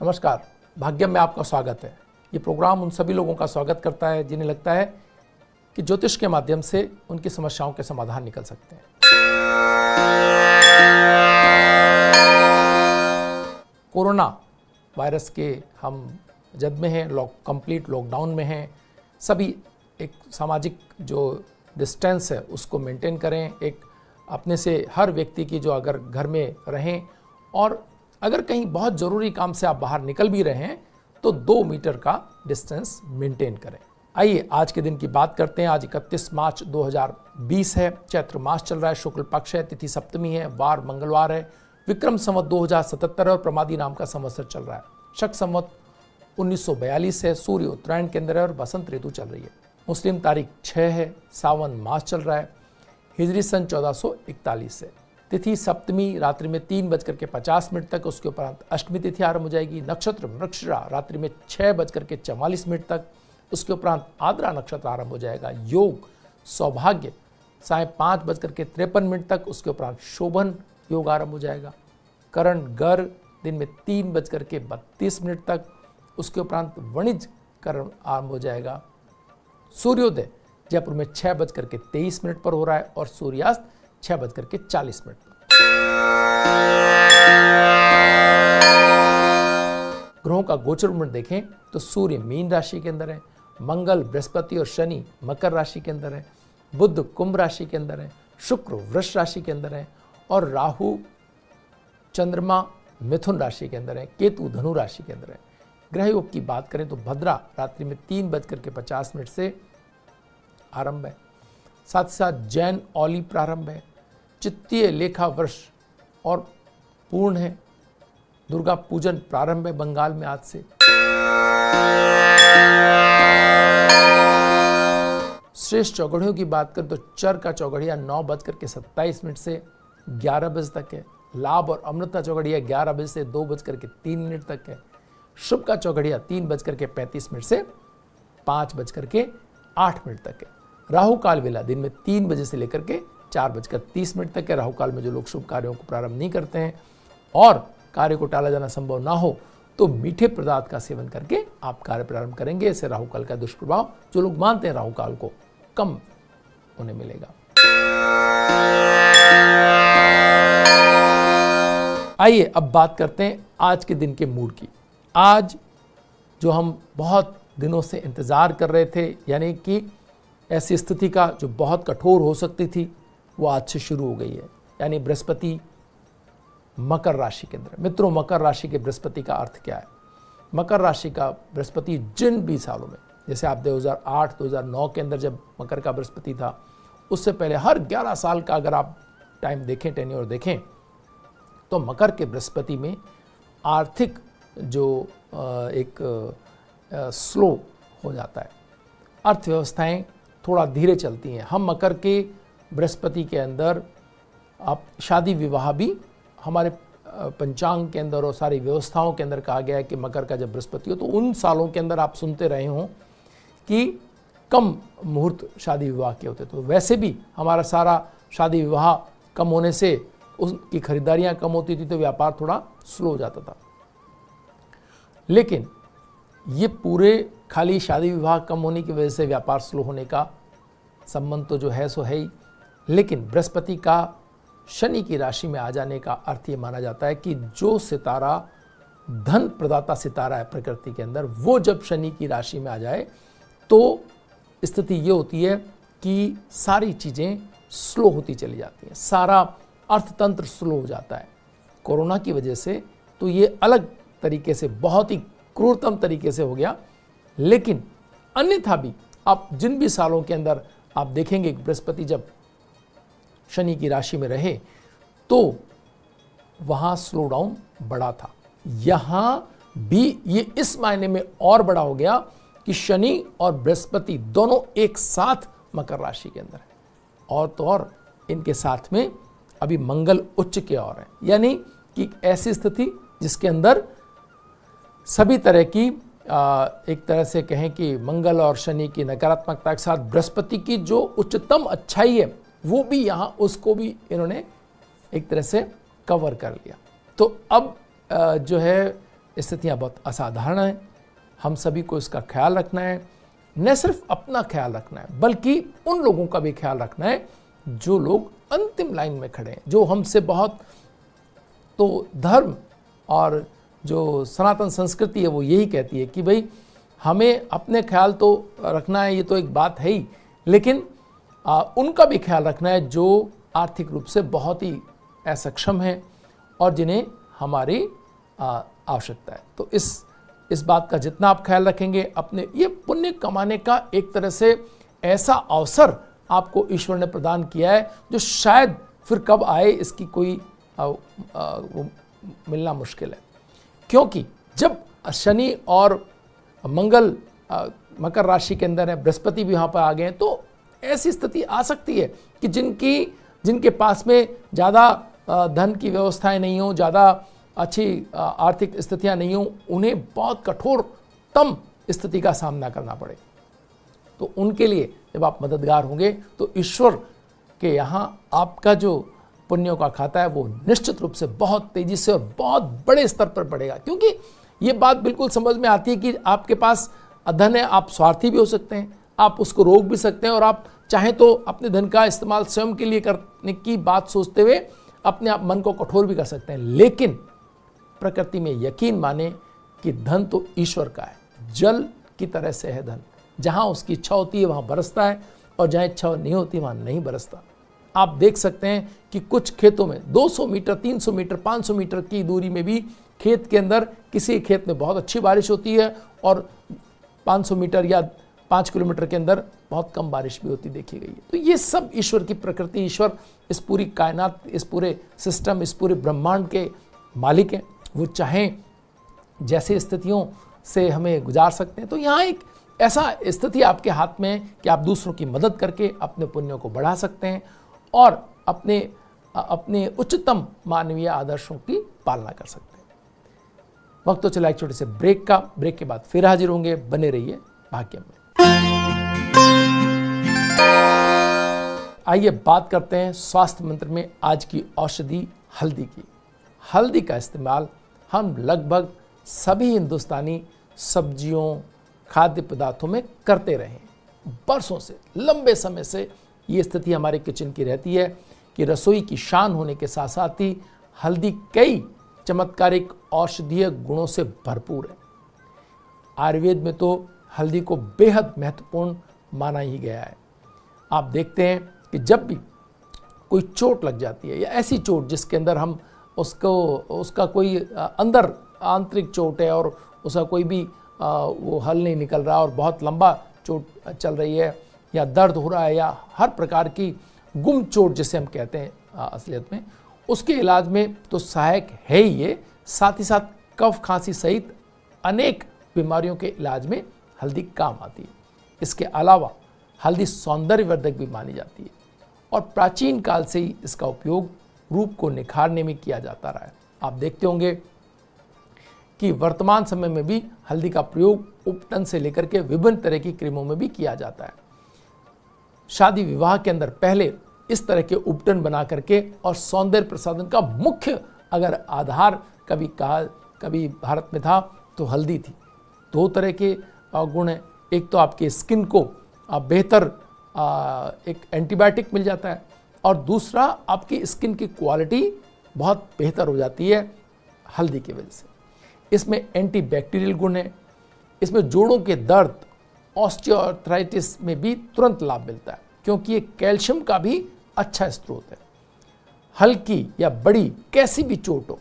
नमस्कार, भाग्यम में आपका स्वागत है। ये प्रोग्राम उन सभी लोगों का स्वागत करता है जिन्हें लगता है कि ज्योतिष के माध्यम से उनकी समस्याओं के समाधान निकल सकते हैं। कोरोना वायरस के हम जद में हैं, कंप्लीट लॉकडाउन में हैं। सभी एक सामाजिक जो डिस्टेंस है उसको मेंटेन करें। एक अपने से हर व्यक्ति की जो अगर घर में रहें और अगर कहीं बहुत ज़रूरी काम से आप बाहर निकल भी रहे हैं तो 2 मीटर का डिस्टेंस मेंटेन करें। आइए आज के दिन की बात करते हैं। आज 31 मार्च 2020 है। चैत्र मास चल रहा है, शुक्ल पक्ष है, तिथि सप्तमी है, वार मंगलवार है, विक्रम संवत 2077 और प्रमादी नाम का संवत्सर चल रहा है। शक संवत 1942 है, सूर्य उत्तरायण के अंदर है और बसंत ऋतु चल रही है। मुस्लिम तारीख 6 है, सावन मास चल रहा है, हिजरी सन 1441 है। तिथि सप्तमी रात्रि में 3:50 तक, उसके उपरांत अष्टमी तिथि आरंभ हो जाएगी। नक्षत्र मृगशिरा रात्रि में 6:44 तक, उसके उपरांत आद्रा नक्षत्र आरंभ हो जाएगा। योग सौभाग्य साय 5:53 तक, उसके उपरांत शोभन योग आरंभ हो जाएगा। करण गर दिन में 3:32 तक, उसके उपरांत वणिज करण आरंभ हो जाएगा। सूर्योदय जयपुर में 6:23 पर हो रहा है और सूर्यास्त 6:40 पर। ग्रहों का गोचर में देखें तो सूर्य मीन राशि के अंदर है, मंगल बृहस्पति और शनि मकर राशि के अंदर है, बुध कुंभ राशि के अंदर है, शुक्र वृष राशि के अंदर है और राहु चंद्रमा मिथुन राशि के अंदर है, केतु धनु राशि के अंदर है। ग्रह योग की बात करें तो भद्रा रात्रि में 3:50 से आरंभ है, साथ ही साथ जैन औली प्रारंभ है, चित्तीय लेखा वर्ष और पूर्ण है, दुर्गा पूजन प्रारंभ है बंगाल में आज से। श्रेष्ठ चौगड़ियों की बात करें तो चर का चौगड़िया 9:27 से 11 बजे तक है। लाभ और अमृता चौगड़िया 11 बजे से 2:03 तक है। शुभ का चौगड़िया 3:35 से 5:08 तक है। राहु काल वेला दिन में 3 बजे से लेकर के 4:30 तक है। राहु काल में जो लोग शुभ कार्यों को प्रारंभ नहीं करते हैं और कार्य को टाला जाना संभव ना हो तो मीठे पदार्थ का सेवन करके आप कार्य प्रारंभ करेंगे। इससे राहु काल का दुष्प्रभाव जो लोग मानते हैं राहु काल को कम उन्हें मिलेगा। आइए अब बात करते हैं आज के दिन के मूड की। आज जो हम बहुत दिनों से इंतजार कर रहे थे, यानी कि ऐसी स्थिति का जो बहुत कठोर हो सकती थी, वो आज से शुरू हो गई है। यानी बृहस्पति मकर राशि के अंदर। मित्रों, मकर राशि के बृहस्पति का अर्थ क्या है? मकर राशि का बृहस्पति जिन भी सालों में, जैसे आप 2008-2009 के अंदर जब मकर का बृहस्पति था, उससे पहले हर 11 साल का अगर आप टाइम देखें, टेन्योर देखें, तो मकर के बृहस्पति में आर्थिक जो एक स्लो हो जाता है, अर्थव्यवस्थाएं थोड़ा धीरे चलती हैं। हम मकर के बृहस्पति के अंदर आप शादी विवाह भी हमारे पंचांग के अंदर और सारी व्यवस्थाओं के अंदर कहा गया है कि मकर का जब बृहस्पति हो तो उन सालों के अंदर आप सुनते रहे हों कि कम मुहूर्त शादी विवाह के होते। तो वैसे भी हमारा सारा शादी विवाह कम होने से उसकी खरीदारियां कम होती थी, तो व्यापार थोड़ा स्लो हो जाता था। लेकिन ये पूरे खाली शादी विवाह कम होने की वजह से व्यापार स्लो होने का संबंध तो जो है सो है ही, लेकिन बृहस्पति का शनि की राशि में आ जाने का अर्थ ये माना जाता है कि जो सितारा धन प्रदाता सितारा है प्रकृति के अंदर, वो जब शनि की राशि में आ जाए तो स्थिति ये होती है कि सारी चीज़ें स्लो होती चली जाती हैं, सारा अर्थतंत्र स्लो हो जाता है। कोरोना की वजह से तो ये अलग तरीके से, बहुत ही क्रूरतम तरीके से हो गया, लेकिन अन्यथा भी आप जिन भी सालों के अंदर आप देखेंगे बृहस्पति जब शनि की राशि में रहे तो वहां स्लो डाउन बड़ा था। यहां भी ये इस मायने में और बड़ा हो गया कि शनि और बृहस्पति दोनों एक साथ मकर राशि के अंदर है, और तो और इनके साथ में अभी मंगल उच्च के और है, यानी कि ऐसी स्थिति जिसके अंदर सभी तरह की एक तरह से कहें कि मंगल और शनि की नकारात्मकता के साथ बृहस्पति की जो उच्चतम अच्छाई है वो भी यहाँ उसको भी इन्होंने एक तरह से कवर कर लिया। तो अब जो है स्थितियां बहुत असाधारण हैं। हम सभी को इसका ख्याल रखना है, न सिर्फ अपना ख्याल रखना है बल्कि उन लोगों का भी ख्याल रखना है जो लोग अंतिम लाइन में खड़े हैं, जो हमसे बहुत, तो धर्म और जो सनातन संस्कृति है वो यही कहती है कि भाई हमें अपने ख्याल तो रखना है, ये तो एक बात है ही, लेकिन उनका भी ख्याल रखना है जो आर्थिक रूप से बहुत ही असक्षम हैं और जिन्हें हमारी आवश्यकता है। तो इस बात का जितना आप ख्याल रखेंगे, अपने ये पुण्य कमाने का एक तरह से ऐसा अवसर आपको ईश्वर ने प्रदान किया है जो शायद फिर कब आए इसकी कोई मिलना मुश्किल है। क्योंकि जब शनि और मंगल मकर राशि के अंदर है, बृहस्पति भी वहाँ पर आ गए हैं, तो ऐसी स्थिति आ सकती है कि जिनके पास में ज़्यादा धन की व्यवस्थाएं नहीं हो, ज़्यादा अच्छी आर्थिक स्थितियां नहीं हो, उन्हें बहुत कठोरतम स्थिति का सामना करना पड़े। तो उनके लिए जब आप मददगार होंगे तो ईश्वर के यहाँ आपका जो पुण्यों का खाता है वो निश्चित रूप से बहुत तेजी से और बहुत बड़े स्तर पर बढ़ेगा। क्योंकि ये बात बिल्कुल समझ में आती है कि आपके पास धन है, आप स्वार्थी भी हो सकते हैं, आप उसको रोक भी सकते हैं और आप चाहें तो अपने धन का इस्तेमाल स्वयं के लिए करने की बात सोचते हुए अपने आप मन को कठोर भी कर सकते हैं। लेकिन प्रकृति में यकीन माने कि धन तो ईश्वर का है, जल की तरह से है धन, जहां उसकी इच्छा होती है वहां बरसता है और जहां इच्छा नहीं होती वहां नहीं बरसता। आप देख सकते हैं कि कुछ खेतों में 200 मीटर, 300 मीटर, 500 मीटर की दूरी में भी खेत के अंदर किसी खेत में बहुत अच्छी बारिश होती है और 500 मीटर या 5 किलोमीटर के अंदर बहुत कम बारिश भी होती देखी गई है। तो ये सब ईश्वर की प्रकृति, ईश्वर इस पूरी कायनात, इस पूरे सिस्टम, इस पूरे ब्रह्मांड के मालिक हैं। वो चाहें जैसे स्थितियों से हमें गुजार सकते हैं। तो यहाँ एक ऐसा स्थिति आपके हाथ में है कि आप दूसरों की मदद करके अपने पुण्यों को बढ़ा सकते हैं और अपने उच्चतम मानवीय आदर्शों की पालना कर सकते हैं। वक्त तो चला एक छोटे से ब्रेक का, ब्रेक के बाद फिर हाजिर होंगे, बने रहिए भाग्य में। आइए बात करते हैं स्वास्थ्य मंत्र में आज की औषधि हल्दी की। हल्दी का इस्तेमाल हम लगभग सभी हिंदुस्तानी सब्जियों, खाद्य पदार्थों में करते रहे हैं। बरसों से, लंबे समय से ये स्थिति हमारे किचन की रहती है कि रसोई की शान होने के साथ साथ ही हल्दी कई चमत्कारिक औषधीय गुणों से भरपूर है। आयुर्वेद में तो हल्दी को बेहद महत्वपूर्ण माना ही गया है। आप देखते हैं कि जब भी कोई चोट लग जाती है या ऐसी चोट जिसके अंदर हम उसका कोई अंदर आंतरिक चोट है और उसका कोई भी वो हल नहीं निकल रहा और बहुत लंबा चोट चल रही है या दर्द हो रहा है या हर प्रकार की गुम चोट जिसे हम कहते हैं असलियत में, उसके इलाज में तो सहायक है ही ये, साथ ही साथ कफ खांसी सहित अनेक बीमारियों के इलाज में हल्दी काम आती है। इसके अलावा हल्दी सौंदर्यवर्धक भी मानी जाती है और प्राचीन काल से ही इसका उपयोग रूप को निखारने में किया जाता रहा है। आप देखते होंगे कि वर्तमान समय में भी हल्दी का प्रयोग उपटन से लेकर के विभिन्न तरह की क्रीमों में भी किया जाता है। शादी विवाह के अंदर पहले इस तरह के उपटन बना करके और सौंदर्य प्रसाधन का मुख्य अगर आधार कभी भारत में था तो हल्दी थी। दो तरह के गुण हैं, एक तो आपके स्किन को बेहतर एक एंटीबायोटिक मिल जाता है और दूसरा आपकी स्किन की क्वालिटी बहुत बेहतर हो जाती है हल्दी की वजह से। इसमें एंटीबैक्टीरियल गुण है, इसमें जोड़ों के दर्द, ऑस्टियोआर्थराइटिस में भी तुरंत लाभ मिलता है क्योंकि ये कैल्शियम का भी अच्छा स्रोत है। हल्की या बड़ी कैसी भी चोट हो,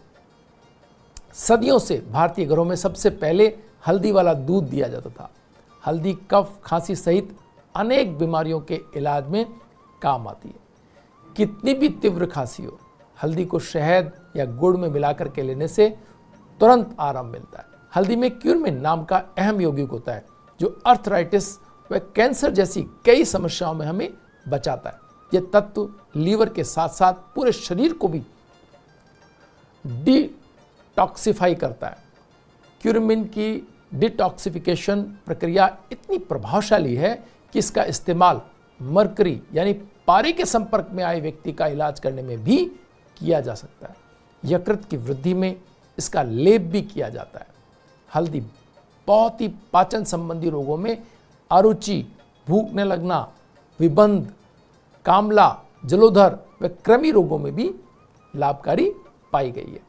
सदियों से भारतीय घरों में सबसे पहले हल्दी वाला दूध दिया जाता था। हल्दी कफ, खांसी सहित अनेक बीमारियों के इलाज में काम आती है। कितनी भी तीव्र खांसी हो, हल्दी को शहद या गुड़ में मिलाकर के लेने से तुरंत आराम मिलता है। हल्दी में क्यूरमिन नाम का अहम यौगिक होता है जो अर्थराइटिस व कैंसर जैसी कई समस्याओं में हमें बचाता है। यह तत्व लीवर के साथ साथ पूरे शरीर को भी डिटॉक्सिफाई करता है। क्यूरमिन की डिटॉक्सिफिकेशन प्रक्रिया इतनी प्रभावशाली है कि इसका इस्तेमाल मरकरी यानी पारे के संपर्क में आए व्यक्ति का इलाज करने में भी किया जा सकता है। यकृत की वृद्धि में इसका लेप भी किया जाता है। हल्दी बहुत ही पाचन संबंधी रोगों में अरुचि, भूख न लगना, विबंध, कामला, जलोदर व कृमि रोगों में भी लाभकारी पाई गई है।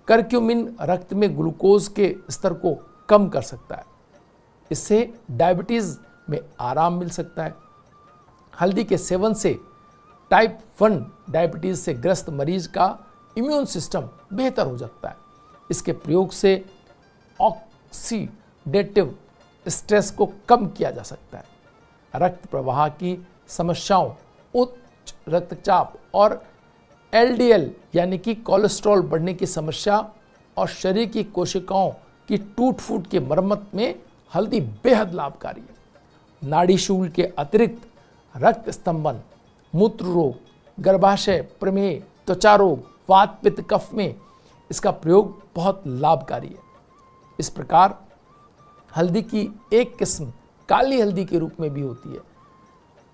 करक्यूमिन रक्त में ग्लूकोज के स्तर को कम कर सकता है, इससे डायबिटीज में आराम मिल सकता है। हल्दी के सेवन से टाइप 1 डायबिटीज से ग्रस्त मरीज का इम्यून सिस्टम बेहतर हो जाता है। इसके प्रयोग से ऑक्सीडेटिव स्ट्रेस को कम किया जा सकता है। रक्त प्रवाह की समस्याओं, उच्च रक्तचाप और LDL यानी कि कोलेस्ट्रॉल बढ़ने की समस्या और शरीर की कोशिकाओं की टूट फूट की मरम्मत में हल्दी बेहद लाभकारी है। नाड़ी शूल के अतिरिक्त रक्त स्तंभन, मूत्र रोग, गर्भाशय, प्रमेह, त्वचा रोग, वात पित्त कफ में इसका प्रयोग बहुत लाभकारी है। इस प्रकार हल्दी की एक किस्म काली हल्दी के रूप में भी होती है।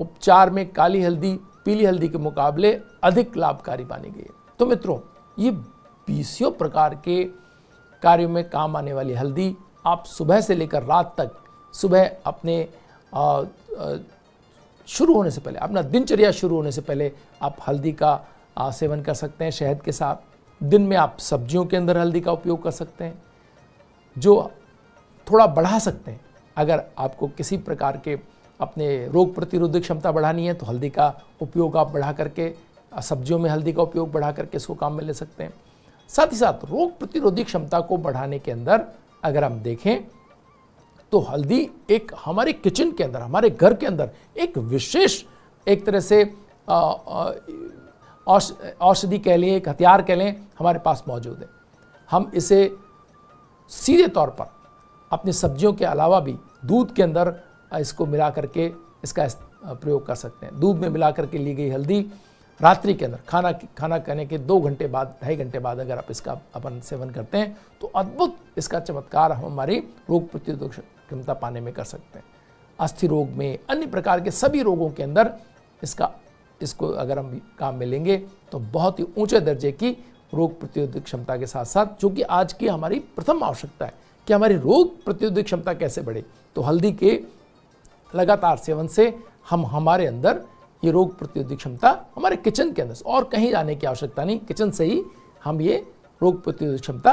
उपचार में काली हल्दी पीली हल्दी के मुकाबले अधिक लाभकारी मानी गई है। तो मित्रों, ये 20 प्रकार के कार्यों में काम आने वाली हल्दी आप सुबह से लेकर रात तक, सुबह अपने शुरू होने से पहले, अपना दिनचर्या शुरू होने से पहले आप हल्दी का सेवन कर सकते हैं शहद के साथ। दिन में आप सब्जियों के अंदर हल्दी का उपयोग कर सकते हैं, जो थोड़ा बढ़ा सकते हैं। अगर आपको किसी प्रकार के अपने रोग प्रतिरोधक क्षमता बढ़ानी है तो हल्दी का उपयोग आप बढ़ा करके, सब्जियों में हल्दी का उपयोग बढ़ा करके इसको काम में ले सकते हैं। साथ ही साथ रोग प्रतिरोधक क्षमता को बढ़ाने के अंदर अगर हम देखें तो हल्दी एक हमारे किचन के अंदर, हमारे घर के अंदर एक विशेष, एक तरह से औषधि कह लें, एक हथियार कह लें, हमारे पास मौजूद है। हम इसे सीधे तौर पर अपनी सब्जियों के अलावा भी दूध के अंदर इसको मिला करके इसका प्रयोग कर सकते हैं। दूध में मिला करके ली गई हल्दी रात्रि के अंदर खाना खाने के 2 घंटे बाद, 2.5 घंटे बाद अगर आप इसका अपन सेवन करते हैं तो अद्भुत इसका चमत्कार हम हमारी रोग प्रतिरोधक क्षमता पाने में कर सकते हैं। अस्थि रोग में, अन्य प्रकार के सभी रोगों के अंदर इसको अगर हम काम में लेंगे तो बहुत ही ऊंचे दर्जे की रोग प्रतिरोधक क्षमता के साथ साथ, जो कि आज की हमारी प्रथम आवश्यकता है कि हमारी रोग प्रतिरोधक क्षमता कैसे बढ़े, तो हल्दी के लगातार सेवन से हम हमारे अंदर ये रोग प्रतिरोधक क्षमता हमारे किचन के अंदर, और कहीं जाने की आवश्यकता नहीं, किचन से ही हम ये रोग प्रतिरोधक क्षमता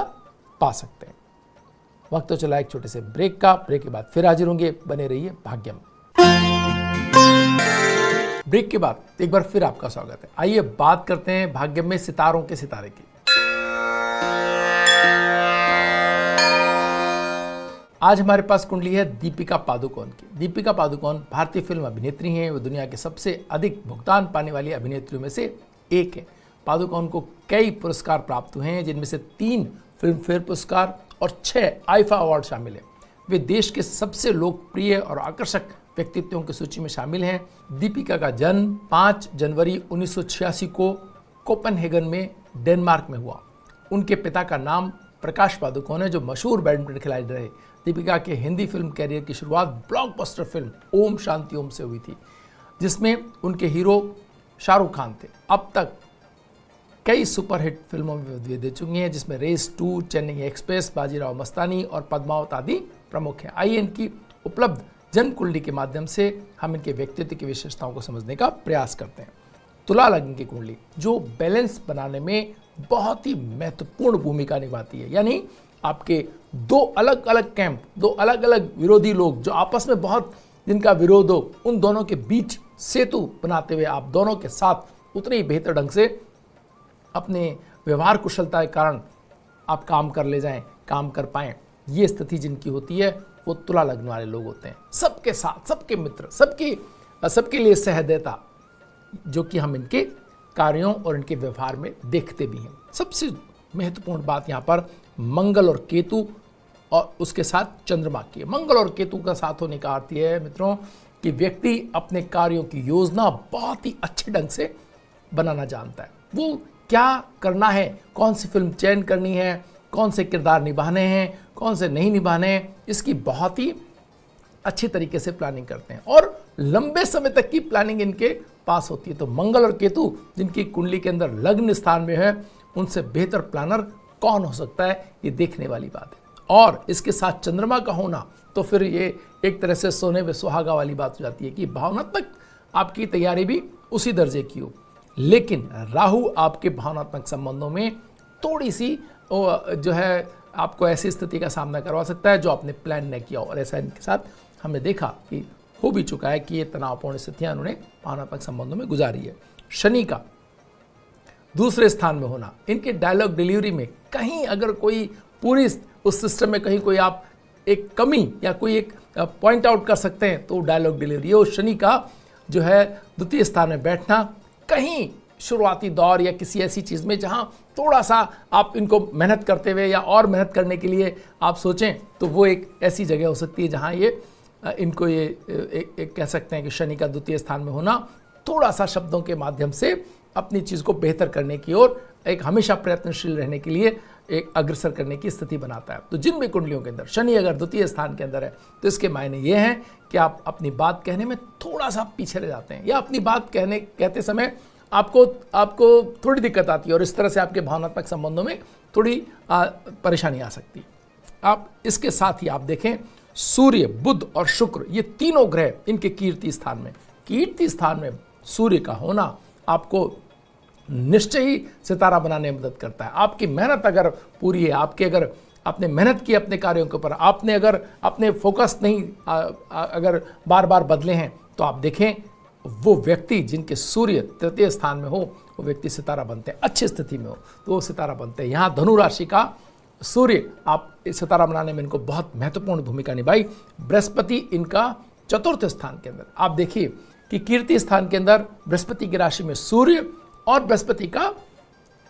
पा सकते हैं। वक्त तो चला एक छोटे से ब्रेक का। ब्रेक के बाद फिर हाजिर होंगे, बने रहिए भाग्यम। ब्रेक के बाद एक बार फिर आपका स्वागत है। आइए बात करते हैं भाग्यम में सितारों के सितारे की। आज हमारे पास कुंडली है दीपिका पादुकोण की। दीपिका पादुकोण भारतीय फिल्म अभिनेत्री हैं। वो दुनिया के सबसे अधिक भुगतान पाने वाली अभिनेत्रियों में से एक है। पादुकोण को कई पुरस्कार प्राप्त हुए हैं, जिनमें से 3 फिल्म फेयर पुरस्कार और 6 आईफा अवार्ड शामिल हैं। वे देश के सबसे लोकप्रिय और आकर्षक व्यक्तित्वों की सूची में शामिल हैं। दीपिका का जन्म 5 जनवरी 1986 को कोपेनहेगन में डेनमार्क में हुआ। उनके पिता का नाम प्रकाश पादुकोण है, जो मशहूर बैडमिंटन खिलाड़ी रहे। दीपिका के हिंदी फिल्म कैरियर की शुरुआत ब्लॉकबस्टर फिल्म ओम शांति ओम से हुई थी, जिसमें उनके हीरो शाहरुख खान थे। अब तक कई सुपरहिट फिल्मों में वे दे चुकी हैं, जिसमें रेस 2, चेन्नई एक्सप्रेस, बाजीराव मस्तानी और पद्मावत आदि प्रमुख हैं। आइए इनकी उपलब्ध जन्म कुंडली के माध्यम से हम इनके व्यक्तित्व की विशेषताओं को समझने का प्रयास करते हैं। तुला लग्न की कुंडली जो बैलेंस बनाने में बहुत ही महत्वपूर्ण भूमिका निभाती है, यानी आपके 2 अलग अलग कैंप, 2 अलग अलग विरोधी लोग जो आपस में बहुत जिनका विरोध हो, उन दोनों के बीच सेतु बनाते हुए आप दोनों के साथ उतने ही बेहतर ढंग से अपने व्यवहार कुशलता के कारण आप काम कर ले जाएं, काम कर पाएं। ये स्थिति जिनकी होती है वो तुला लग्न वाले लोग होते हैं। सबके साथ, सबके मित्र, सबके लिए सहृदयता, जो कि हम इनके कार्यों और इनके व्यवहार में देखते भी हैं। सबसे महत्वपूर्ण बात यहाँ पर मंगल और केतु और उसके साथ चंद्रमा की है। मंगल और केतु का साथ होने का अर्थ यह है मित्रों कि व्यक्ति अपने कार्यों की योजना बहुत ही अच्छे ढंग से बनाना जानता है। वो क्या करना है, कौन सी फिल्म चयन करनी है, कौन से किरदार निभाने हैं, कौन से नहीं निभाने हैं, इसकी बहुत ही अच्छी तरीके से प्लानिंग करते हैं और लंबे समय तक की प्लानिंग इनके पास होती है। तो मंगल और केतु जिनकी कुंडली के अंदर लग्न स्थान में है, उनसे बेहतर प्लानर कौन हो सकता है, ये देखने वाली बात है। और इसके साथ चंद्रमा का होना, तो फिर ये एक तरह से सोने पे सुहागा वाली बात हो जाती है कि भावनात्मक आपकी तैयारी भी उसी दर्जे की हो। लेकिन राहु आपके भावनात्मक संबंधों में थोड़ी सी जो है आपको ऐसी स्थिति का सामना करवा सकता है जो आपने प्लान नहीं किया हो, और ऐसा इनके साथ हमने देखा कि हो भी चुका है कि ये तनावपूर्ण स्थितियां उन्होंने भावनात्मक संबंधों में गुजारी है। शनि का दूसरे स्थान में होना, इनके डायलॉग डिलीवरी में कहीं अगर कोई पूरी उस सिस्टम में कहीं कोई आप एक कमी या कोई एक पॉइंट आउट कर सकते हैं तो डायलॉग डिलीवरी। और शनि का जो है द्वितीय स्थान में बैठना, कहीं शुरुआती दौर या किसी ऐसी चीज़ में जहां थोड़ा सा आप इनको मेहनत करते हुए या और मेहनत करने के लिए आप सोचें, तो वो एक ऐसी जगह हो सकती है जहां ये इनको ये एक कह सकते हैं कि शनि का द्वितीय स्थान में होना थोड़ा सा शब्दों के माध्यम से अपनी चीज़ को बेहतर करने की ओर एक हमेशा प्रयत्नशील रहने के लिए एक अग्रसर करने की स्थिति बनाता है। तो जिन भी कुंडलियों के अंदर शनि अगर द्वितीय स्थान के अंदर है तो इसके मायने ये हैं कि आप अपनी बात कहने में थोड़ा सा पीछे रह जाते हैं, या अपनी बात कहते समय आपको थोड़ी दिक्कत आती है, और इस तरह से आपके भावनात्मक संबंधों में थोड़ी परेशानी आ सकती है। आप इसके साथ ही आप देखें सूर्य, बुध और शुक्र, ये तीनों ग्रह इनके कीर्ति स्थान में सूर्य का होना आपको निश्चय ही सितारा बनाने में मदद करता है। आपकी मेहनत अगर पूरी है, अगर आपने मेहनत की अपने कार्यों के ऊपर, आपने अगर अपने फोकस नहीं अगर बार बार बदले हैं, तो आप देखें वो व्यक्ति जिनके सूर्य तृतीय स्थान में हो वो व्यक्ति सितारा बनते हैं, अच्छी स्थिति में हो तो वो सितारा बनते हैं। यहाँ धनु राशि का सूर्य आप इस सितारा बनाने में इनको बहुत महत्वपूर्ण भूमिका निभाई। बृहस्पति इनका चतुर्थ स्थान के अंदर, आप देखिए कि कीर्ति स्थान के अंदर बृहस्पति की राशि में सूर्य और बृहस्पति का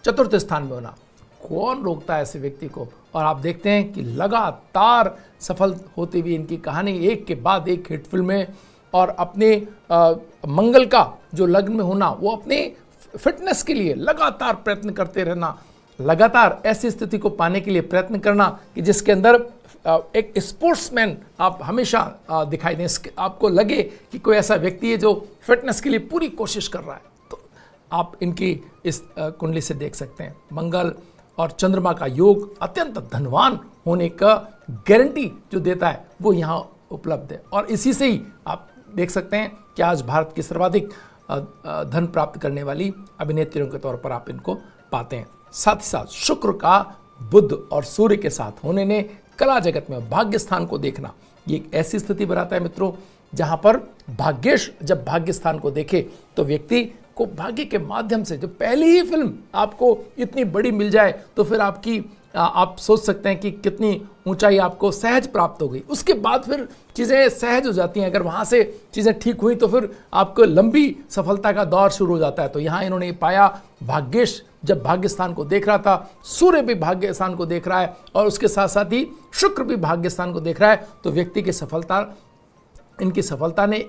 चतुर्थ स्थान में होना, कौन रोकता है ऐसे व्यक्ति को। और आप देखते हैं कि लगातार सफल होती हुई इनकी कहानी, एक के बाद एक हिट फिल्में, और अपने मंगल का जो लग्न में होना, वो अपने फिटनेस के लिए लगातार प्रयत्न करते रहना, लगातार ऐसी स्थिति को पाने के लिए प्रयत्न करना कि जिसके अंदर एक स्पोर्ट्समैन आप हमेशा दिखाई दें, आपको लगे कि कोई ऐसा व्यक्ति है जो फिटनेस के लिए पूरी कोशिश कर रहा है। तो आप इनकी इस कुंडली से देख सकते हैं मंगल और चंद्रमा का योग अत्यंत धनवान होने का गारंटी जो देता है वो यहाँ उपलब्ध है। और इसी से ही आप देख सकते हैं कि आज भारत की सर्वाधिक धन प्राप्त करने वाली अभिनेत्रियों के तौर पर आप इनको पाते हैं। साथ ही साथ शुक्र का बुध और सूर्य के साथ होने ने कला जगत में भाग्य स्थान को देखना, ये एक ऐसी स्थिति बनाता है मित्रों जहां पर भाग्येश जब भाग्य स्थान को देखे तो व्यक्ति को भाग्य के माध्यम से, जो पहली ही फिल्म आपको इतनी बड़ी मिल जाए तो फिर आप सोच सकते हैं कि कितनी ऊंचाई आपको सहज प्राप्त हो गई। उसके बाद फिर चीज़ें सहज हो जाती हैं, अगर वहाँ से चीज़ें ठीक हुई तो फिर आपको लंबी सफलता का दौर शुरू हो जाता है। तो यहाँ इन्होंने पाया भाग्येश जब भाग्य स्थान को देख रहा था, सूर्य भी भाग्य स्थान को देख रहा है और उसके साथ साथ ही शुक्र भी भाग्य स्थान को देख रहा है, तो व्यक्ति की इनकी सफलता ने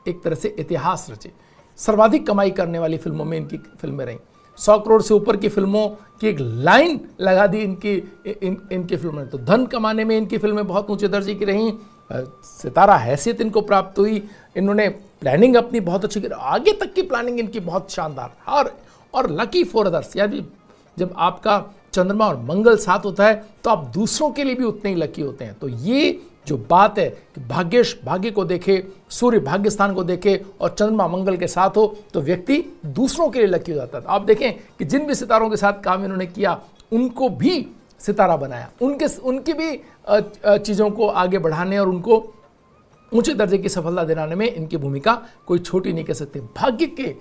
एक तरह से इतिहास रचे। सर्वाधिक कमाई करने वाली फिल्मों में इनकी फिल्में रहीं, 100 करोड़ से ऊपर की फिल्मों की एक लाइन लगा दी इनकी फिल्मों ने। तो धन कमाने में इनकी फिल्में बहुत ऊंचे दर्जे की रहीं, सितारा हैसियत इनको प्राप्त हुई, इन्होंने प्लानिंग अपनी बहुत अच्छी की, आगे तक की प्लानिंग इनकी बहुत शानदार। और लकी फॉर अदर्स, यानी जब आपका चंद्रमा और मंगल साथ होता है तो आप दूसरों के लिए भी उतने ही लकी होते हैं। तो ये जो बात है कि भाग्येश भाग्य को देखे, सूर्य भाग्य स्थान को देखे और चंद्रमा मंगल के साथ हो तो व्यक्ति दूसरों के लिए लकी हो जाता है। आप देखें कि जिन भी सितारों के साथ काम इन्होंने किया उनको भी सितारा बनाया, उनकी भी चीज़ों को आगे बढ़ाने और उनको ऊंचे दर्जे की सफलता दिलाने में इनकी भूमिका कोई छोटी नहीं कह सकते। भाग्य के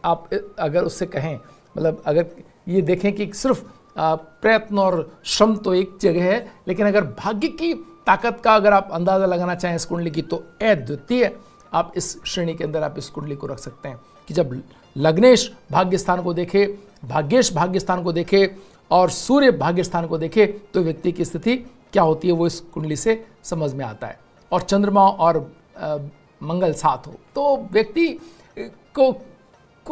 आप अगर उससे कहें, मतलब अगर ये देखें कि सिर्फ प्रयत्न और श्रम तो एक जगह है, लेकिन अगर भाग्य की ताकत का अगर आप अंदाज़ा लगाना चाहें इस कुंडली की तो अद्वितीय आप इस श्रेणी के अंदर आप इस कुंडली को रख सकते हैं कि जब लग्नेश भाग्य स्थान को देखे, भाग्येश भाग्य स्थान को देखे और सूर्य भाग्य स्थान को देखे तो व्यक्ति की स्थिति क्या होती है वो इस कुंडली से समझ में आता है। और चंद्रमा और मंगल साथ हो तो व्यक्ति को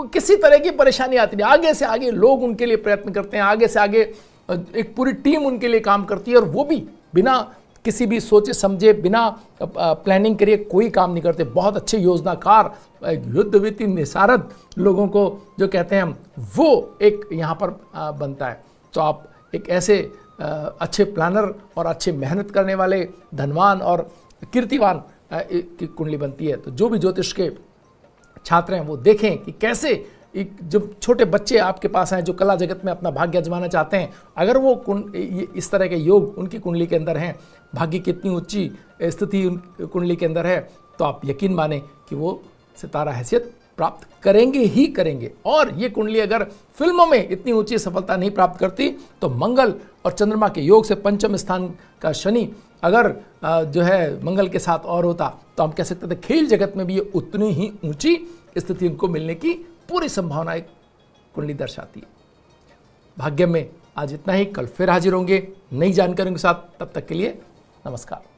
किसी तरह की परेशानी आती नहीं, आगे से आगे लोग उनके लिए प्रयत्न करते हैं, आगे से आगे एक पूरी टीम उनके लिए काम करती है और वो भी बिना किसी भी सोचे समझे, बिना प्लानिंग करिए कोई काम नहीं करते। बहुत अच्छे योजनाकार, युद्धविति निसारद लोगों को जो कहते हैं हम, वो एक यहाँ पर बनता है। तो आप एक ऐसे अच्छे प्लानर और अच्छे मेहनत करने वाले, धनवान और कीर्तिवान की कुंडली बनती है। तो जो भी ज्योतिष के छात्र हैं वो देखें कि कैसे जो छोटे बच्चे आपके पास हैं जो कला जगत में अपना भाग्य आजमाना चाहते हैं, अगर वो इस तरह के योग उनकी कुंडली के अंदर हैं, भाग्य की इतनी ऊंची स्थिति कुंडली के अंदर है, तो आप यकीन माने कि वो सितारा हैसियत प्राप्त करेंगे ही करेंगे। और ये कुंडली अगर फिल्मों में इतनी ऊंची सफलता नहीं प्राप्त करती तो मंगल और चंद्रमा के योग से पंचम स्थान का शनि अगर जो है मंगल के साथ और होता तो हम कह सकते थे खेल जगत में भी ये उतनी ही ऊंची स्थिति उनको मिलने की पूरी संभावना एक कुंडली दर्शाती है। भाग्य में आज इतना ही, कल फिर हाजिर होंगे नई जानकारियों के साथ। तब तक के लिए नमस्कार।